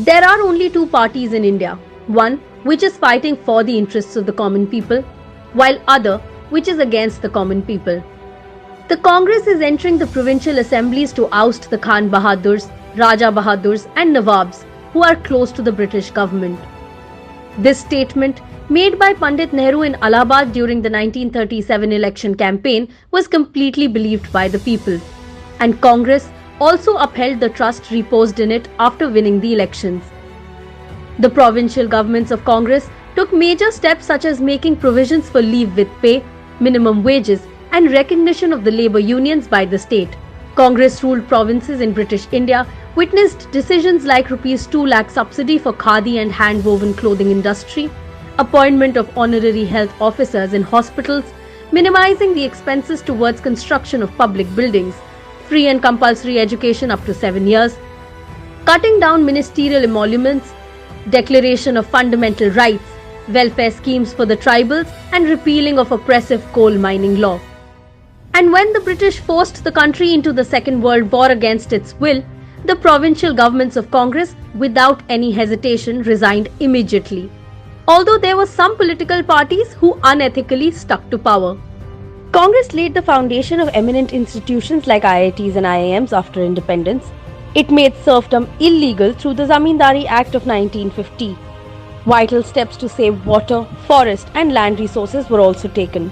There are only two parties in India, one which is fighting for the interests of the common people, while other which is against the common people. The Congress is entering the provincial assemblies to oust the Khan Bahadurs, Raja Bahadurs and Nawabs who are close to the British government. This statement, made by Pandit Nehru in Allahabad during the 1937 election campaign, was completely believed by the people, and Congress also upheld the trust reposed in it after winning the elections. The provincial governments of Congress took major steps such as making provisions for leave with pay, minimum wages, and recognition of the labour unions by the state. Congress-ruled provinces in British India witnessed decisions like Rs 2 lakh subsidy for khadi and hand-woven clothing industry, appointment of honorary health officers in hospitals, minimizing the expenses towards construction of public buildings, free and compulsory education up to 7 years, cutting down ministerial emoluments, declaration of fundamental rights, welfare schemes for the tribals, and repealing of oppressive coal mining law. And when the British forced the country into the Second World War against its will, the provincial governments of Congress, without any hesitation, resigned immediately. Although there were some political parties who unethically stuck to power. Congress laid the foundation of eminent institutions like IITs and IIMs after independence. It made serfdom illegal through the Zamindari Act of 1950. Vital steps to save water, forest and land resources were also taken.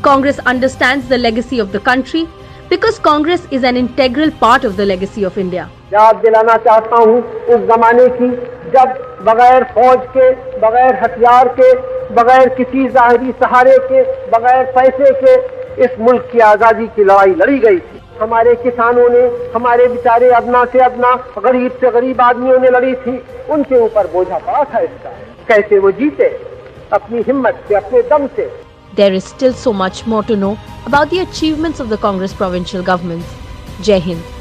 Congress understands the legacy of the country because Congress is an integral part of the legacy of India. याद दिलाना चाहता हूँ उस जमाने की जब बगैर फौज के, बगैर हथियार के, बगैर किसी ज़ाहिरी सहारे के, बगैर पैसे के इस मुल्क की आज़ादी की लड़ाई लड़ी गई थी। हमारे किसानों ने, हमारे बेचारे अदना से अदना, गरीब से गरीब आदमियों ने लड़ी थी। उनके ऊपर बोझा पड़ा था इसका। कैसे वो जीते अपनी हिम्मत से, अपने दम से। There is still so much more to know about the achievements of the Congress provincial governments. Jai Hind.